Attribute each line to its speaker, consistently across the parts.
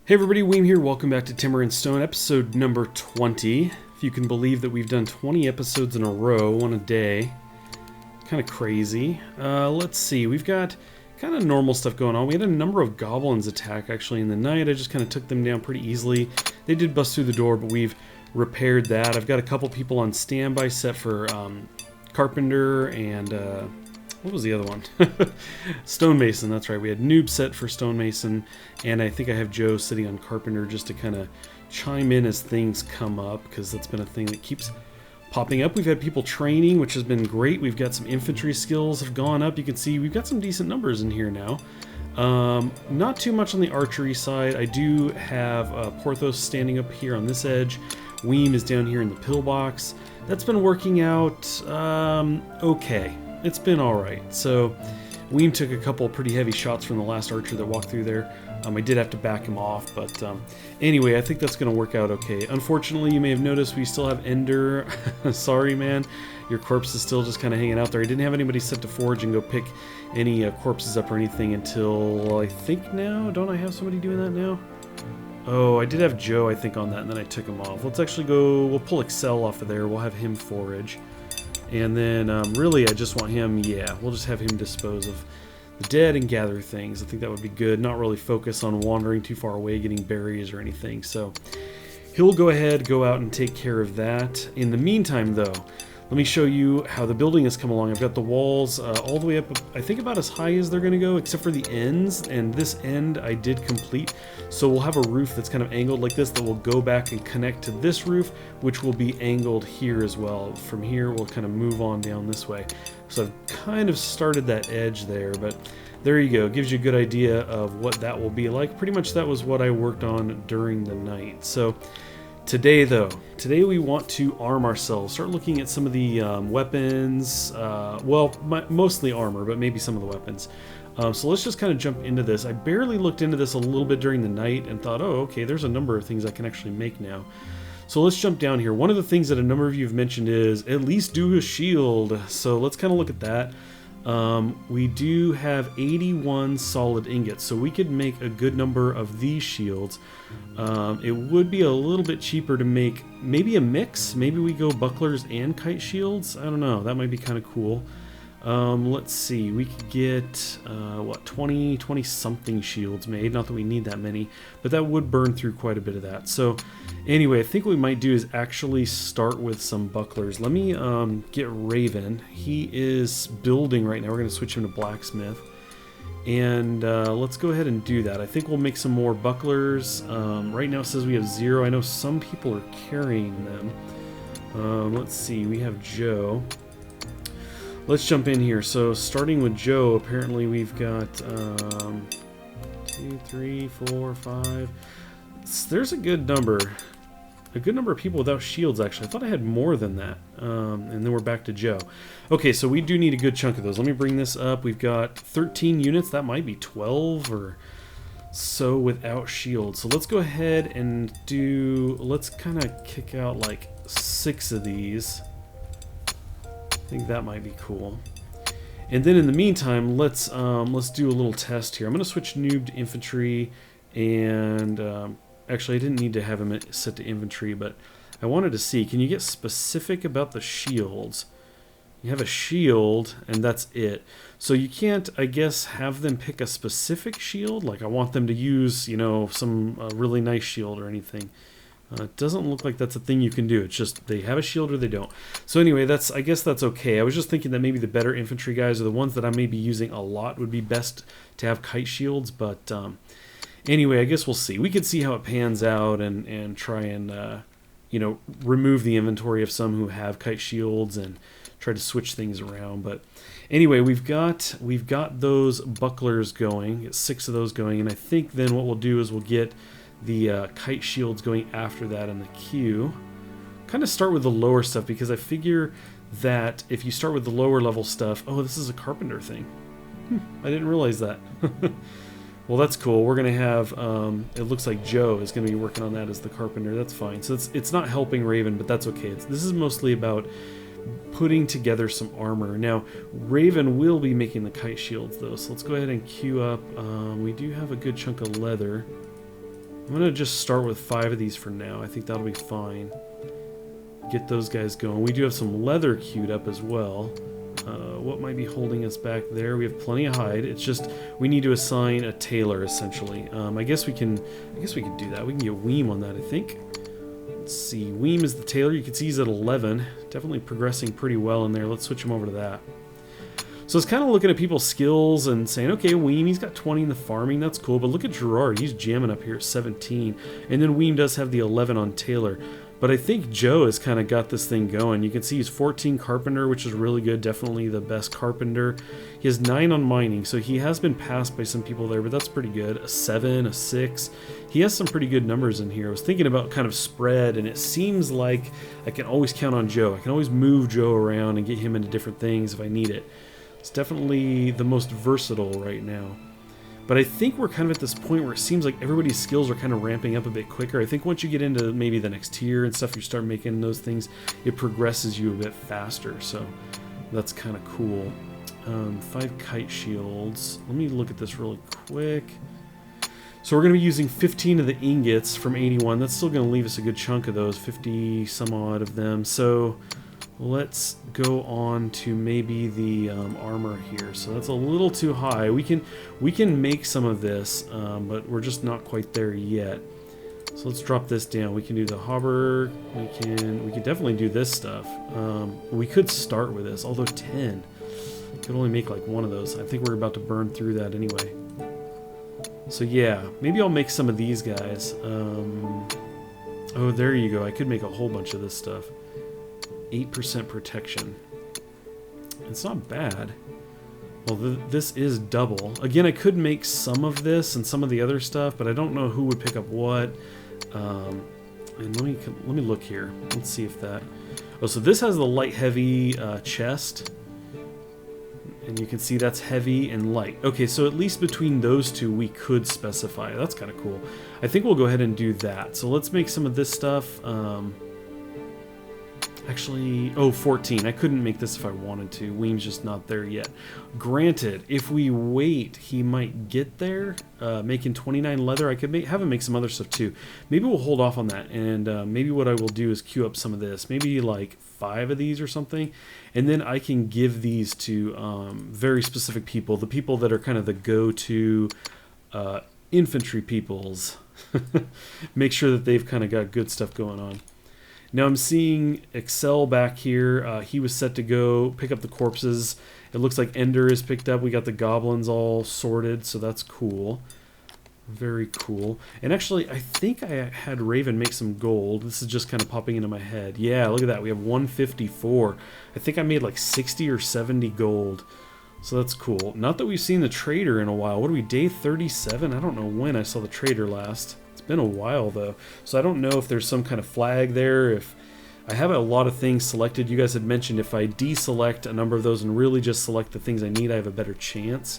Speaker 1: Hey everybody, Weem here. Welcome back to Timber and Stone, episode number 20. If you can believe that we've done 20 episodes in a row, one a day. Kind of crazy. Let's see, we've got kind of normal stuff going on. We had a number of goblins attack actually in the night. I just kind of took them down pretty easily. They did bust through the door, but we've repaired that. I've got a couple people on standby set for carpenter and what was the other one? Stonemason, that's right. We had noob set for stonemason, and I think I have Joe sitting on carpenter just to kind of chime in as things come up, because that's been a thing that keeps popping up. We've had people training, which has been great. We've got some infantry skills have gone up. You can see we've got some decent numbers in here now. Not too much on the archery side. I do have Porthos standing up here on this edge. Weem is down here in the pillbox. That's been working out okay. It's been alright. So Weem took a couple pretty heavy shots from the last archer that walked through there. I did have to back him off, but anyway, I think that's going to work out okay. Unfortunately, you may have noticed we still have Ender. Sorry, man. Your corpse is still just kind of hanging out there. I didn't have anybody set to forge and go pick any corpses up or anything until, I think now. Don't I have somebody doing that now? Oh, I did have Joe, I think, on that, and then I took him off. Let's actually go, we'll pull Excel off of there. We'll have him forage. And then, really, I just want him, yeah, we'll just have him dispose of the dead and gather things. I think that would be good. Not really focus on wandering too far away, getting berries or anything. So he'll go ahead, go out and take care of that. In the meantime, though, let me show you how the building has come along. I've got the walls all the way up, I think about as high as they're going to go, except for the ends. And this end I did complete. So we'll have a roof that's kind of angled like this that will go back and connect to this roof, which will be angled here as well. From here, we'll kind of move on down this way. So I've kind of started that edge there, but there you go. Gives you a good idea of what that will be like. Pretty much that was what I worked on during the night. So today, though, we want to arm ourselves. Start looking at some of the weapons. Mostly armor, but maybe some of the weapons. So let's just kind of jump into this. I barely looked into this a little bit during the night and thought, oh, okay, there's a number of things I can actually make now. So let's jump down here. One of the things that a number of you have mentioned is at least do a shield. So let's kind of look at that. We do have 81 solid ingots, so we could make a good number of these shields. It would be a little bit cheaper to make maybe a mix. Maybe we go bucklers and kite shields. I don't know. That might be kind of cool. Let's see. We could get, 20 something shields made. Not that we need that many, but that would burn through quite a bit of that. So anyway, I think what we might do is actually start with some bucklers. Let me get Raven. He is building right now. We're going to switch him to blacksmith. And let's go ahead and do that. I think we'll make some more bucklers. Right now it says we have 0. I know some people are carrying them. Let's see. We have Joe. Let's jump in here. So starting with Joe, apparently we've got 2, 3, 4, 5. There's a good number. A good number of people without shields, actually. I thought I had more than that. And then we're back to Joe. Okay, so we do need a good chunk of those. Let me bring this up. We've got 13 units. That might be 12 or so without shields. So let's go ahead and let's kind of kick out like 6 of these. I think that might be cool. And then in the meantime, let's do a little test here. I'm going to switch noob to infantry, and actually I didn't need to have him set to infantry, but I wanted to see, can you get specific about the shields? You have a shield, and that's it. So you can't, I guess, have them pick a specific shield? Like I want them to use, you know, some really nice shield or anything. It doesn't look like that's a thing you can do. It's just they have a shield or they don't. So anyway, I guess that's okay. I was just thinking that maybe the better infantry guys, or the ones that I may be using a lot, would be best to have kite shields. But anyway, I guess we'll see. We could see how it pans out and try and you know, remove the inventory of some who have kite shields and try to switch things around. But anyway, we've got those bucklers going. Get 6 of those going, and I think then what we'll do is we'll get the kite shields going after that in the queue. Kind of start with the lower stuff, because I figure that if you start with the lower level stuff... Oh, this is a carpenter thing. I didn't realize that. Well, that's cool. We're going to have... it looks like Joe is going to be working on that as the carpenter. That's fine. So it's not helping Raven, but that's okay. This is mostly about putting together some armor. Now, Raven will be making the kite shields, though, so let's go ahead and queue up. We do have a good chunk of leather. I'm going to just start with 5 of these for now. I think that'll be fine. Get those guys going. We do have some leather queued up as well. What might be holding us back there? We have plenty of hide. It's just we need to assign a tailor essentially. I guess we can do that. We can get Weem on that, I think. Let's see. Weem is the tailor. You can see he's at 11. Definitely progressing pretty well in there. Let's switch him over to that. So it's kind of looking at people's skills and saying, okay, Weem, he's got 20 in the farming. That's cool. But look at Gerard. He's jamming up here at 17. And then Weem does have the 11 on tailor. But I think Joe has kind of got this thing going. You can see he's 14 carpenter, which is really good. Definitely the best carpenter. He has 9 on mining, so he has been passed by some people there, but that's pretty good. A 7, a 6. He has some pretty good numbers in here. I was thinking about kind of spread, and it seems like I can always count on Joe. I can always move Joe around and get him into different things if I need it. It's definitely the most versatile right now. But I think we're kind of at this point where it seems like everybody's skills are kind of ramping up a bit quicker. I think once you get into maybe the next tier and stuff, you start making those things, it progresses you a bit faster. So that's kind of cool. 5 kite shields. Let me look at this really quick. So we're going to be using 15 of the ingots from 81. That's still going to leave us a good chunk of those, 50 some odd of them. So let's go on to maybe the armor here. So that's a little too high. We can make some of this, but we're just not quite there yet. So let's drop this down. We can do the hauberk. We can definitely do this stuff. We could start with this, although 10. Could only make like 1 of those. I think we're about to burn through that anyway. So yeah, maybe I'll make some of these guys. Oh, there you go. I could make a whole bunch of this stuff. 8% protection. It's not bad. Well, this is double. Again, I could make some of this and some of the other stuff, but I don't know who would pick up what. And let me look here. Let's see if that... Oh, so this has the light heavy chest. And you can see that's heavy and light. Okay, so at least between those two we could specify. That's kind of cool. I think we'll go ahead and do that. So let's make some of this stuff. Actually, oh, 14. I couldn't make this if I wanted to. Weem's just not there yet. Granted, if we wait, he might get there. Making 29 leather, I could have him make some other stuff too. Maybe we'll hold off on that, and maybe what I will do is queue up some of this. Maybe like 5 of these or something, and then I can give these to very specific people. The people that are kind of the go-to infantry peoples. Make sure that they've kind of got good stuff going on. Now I'm seeing Excel back here. He was set to go pick up the corpses. It looks like Ender is picked up. We got the goblins all sorted, so that's cool. Very cool. And actually, I think I had Raven make some gold. This is just kind of popping into my head. Yeah, look at that. We have 154. I think I made like 60 or 70 gold. So that's cool. Not that we've seen the trader in a while. What are we, day 37? I don't know when I saw the trader last. Been a while though, so I don't know if there's some kind of flag there. If I have a lot of things selected, you guys had mentioned if I deselect a number of those and really just select the things I need, I have a better chance.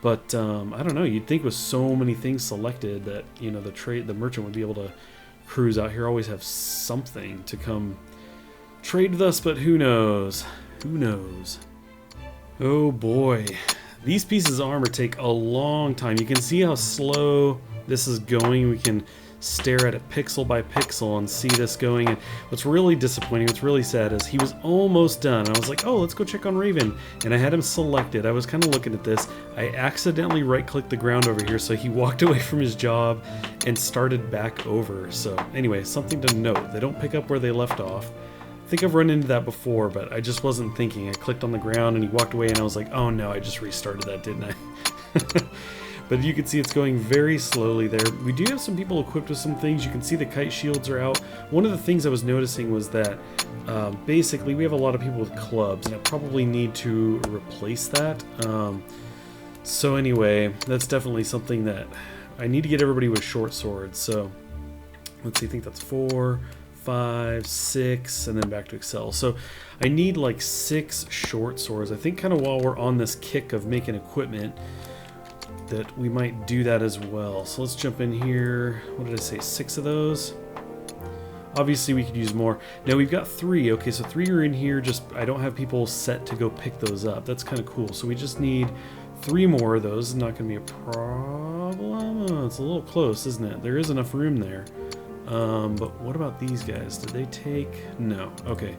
Speaker 1: But I don't know, you'd think with so many things selected that, you know, the merchant would be able to cruise out here, always have something to come trade with us, but who knows? Who knows? Oh boy, these pieces of armor take a long time. You can see how slow this is going. We can stare at it pixel by pixel and see this going. And what's really disappointing, what's really sad is he was almost done. I was like, oh, let's go check on Raven. And I had him selected. I was kind of looking at this. I accidentally right-clicked the ground over here, so he walked away from his job and started back over. So anyway, something to note. They don't pick up where they left off. I think I've run into that before, but I just wasn't thinking. I clicked on the ground and he walked away and I was like, oh no, I just restarted that, didn't I? But you can see it's going very slowly there. We do have some people equipped with some things. You can see the kite shields are out. One of the things I was noticing was that basically we have a lot of people with clubs, and I probably need to replace that. So anyway, that's definitely something that I need to get everybody with short swords. So let's see, I think that's 4, 5, 6, and then back to Excel. So I need like 6 short swords. I think kind of while we're on this kick of making equipment, that we might do that as well. So let's jump in here. What did I say? 6 of those. Obviously we could use more. Now we've got 3. Okay, so 3 are in here. Just I don't have people set to go pick those up. That's kind of cool. So we just need 3 more of those is not going to be a problem. Oh, it's a little close, isn't it? There is enough room there. But what about these guys? Did they take... No. Okay.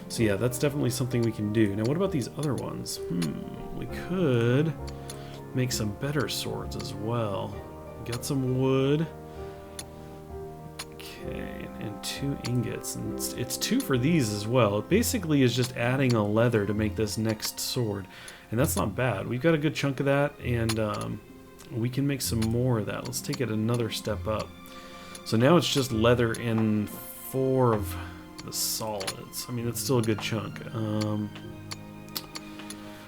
Speaker 1: So yeah, that's definitely something we can do. Now what about these other ones? We could make some better swords as well. Got some wood. Okay, and 2 ingots. And it's 2 for these as well. It basically is just adding a leather to make this next sword. And that's not bad. We've got a good chunk of that, and we can make some more of that. Let's take it another step up. So now it's just leather and 4 of the solids. I mean, that's still a good chunk.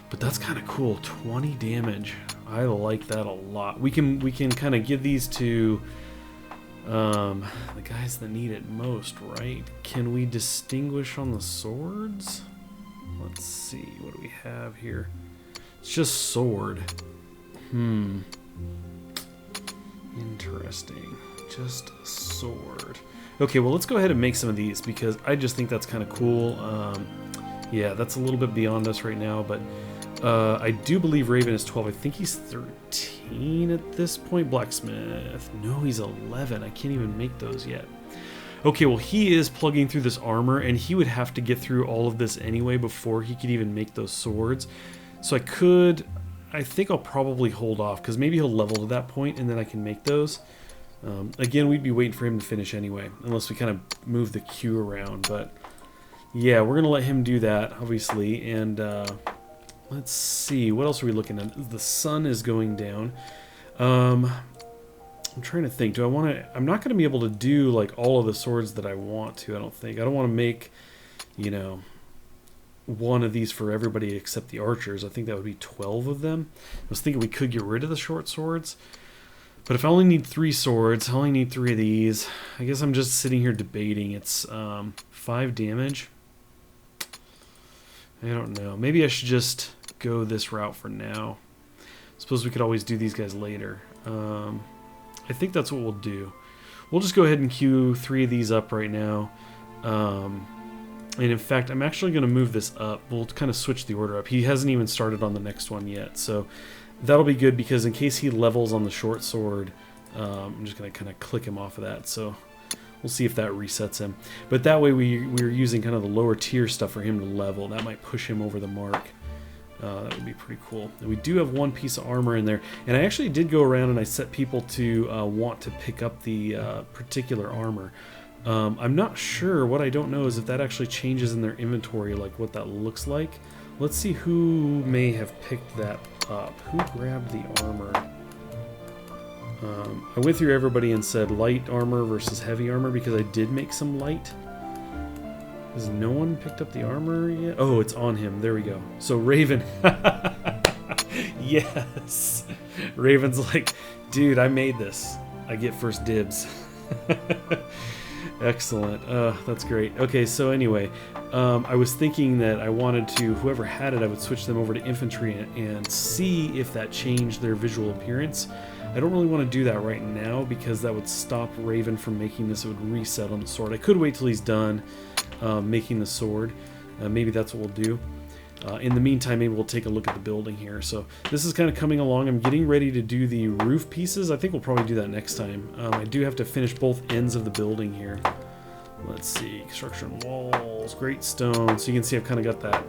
Speaker 1: But that's kind of cool. 20 damage. I like that a lot. We can kind of give these to the guys that need it most, right? Can we distinguish on the swords? Let's see. What do we have here? It's just sword. Interesting. Just sword. Okay, well, let's go ahead and make some of these because I just think that's kind of cool. Yeah, that's a little bit beyond us right now, but I do believe Raven is 12. I think he's 13 at this point. Blacksmith. No, he's 11. I can't even make those yet. Okay, well, he is plugging through this armor, and he would have to get through all of this anyway before he could even make those swords. So I think I'll probably hold off because maybe he'll level to that point, and then I can make those. Again, we'd be waiting for him to finish anyway, unless we kind of move the queue around. But yeah, we're going to let him do that, obviously. And let's see, what else are we looking at? The sun is going down. I'm trying to think. Do I want to... I'm not going to be able to do like all of the swords that I want to, I don't think. I don't want to make, you know, one of these for everybody except the archers. I think that would be 12 of them. I was thinking we could get rid of the short swords. But if I only need 3 swords, I only need 3 of these. I guess I'm just sitting here debating. It's 5 damage. I don't know. Maybe I should just go this route for now. Suppose we could always do these guys later. I think that's what we'll do. We'll just go ahead and queue 3 of these up right now. And in fact, I'm actually going to move this up. We'll kind of switch the order up. He hasn't even started on the next one yet, so that'll be good because in case he levels on the short sword, I'm just going to kind of click him off of that. So we'll see if that resets him. But that way we're using kind of the lower tier stuff for him to level. That might push him over the mark. That would be pretty cool. And we do have 1 piece of armor in there. And I actually did go around and I set people to want to pick up the particular armor. I'm not sure. What I don't know is if that actually changes in their inventory, like what that looks like. Let's see who may have picked that up. Who grabbed the armor? I went through everybody and said light armor versus heavy armor because I did make some light. Has no one picked up the armor yet? Oh, it's on him. There we go. So Raven. Yes. Raven's like, dude, I made this. I get first dibs. Excellent. That's great. Okay, so anyway, I was thinking that I wanted to, whoever had it, I would switch them over to infantry and see if that changed their visual appearance. I don't really want to do that right now because that would stop Raven from making this. It would reset on the sword. I could wait till he's done making the sword. Maybe that's what we'll do. In the meantime, maybe we'll take a look at the building here. So this is kind of coming along. I'm getting ready to do the roof pieces. I think we'll probably do that next time. I do have to finish both ends of the building here. Let's see. Construction walls, great stone. So you can see I've kind of got that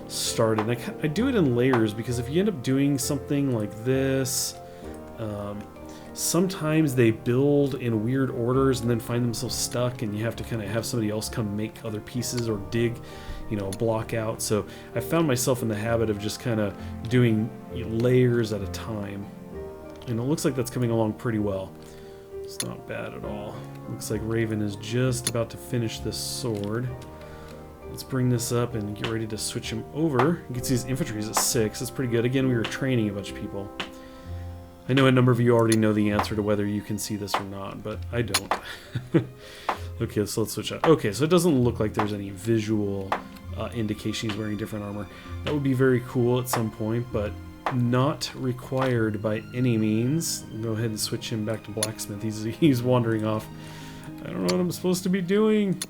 Speaker 1: started. And I do it in layers because if you end up doing something like this, sometimes they build in weird orders and then find themselves stuck and you have to kind of have somebody else come make other pieces or dig, you know, a block out. So I found myself in the habit of just kind of doing layers at a time. And it looks like that's coming along pretty well. It's not bad at all. Looks like Raven is just about to finish this sword. Let's bring this up and get ready to switch him over. You can see his infantry is at 6. That's pretty good. Again, we were training a bunch of people. I know a number of you already know the answer to whether you can see this or not, but I don't. Okay, so let's switch out. Okay, so it doesn't look like there's any visual indication he's wearing different armor. That would be very cool at some point, but not required by any means. Go ahead and switch him back to blacksmith. He's wandering off. I don't know what I'm supposed to be doing.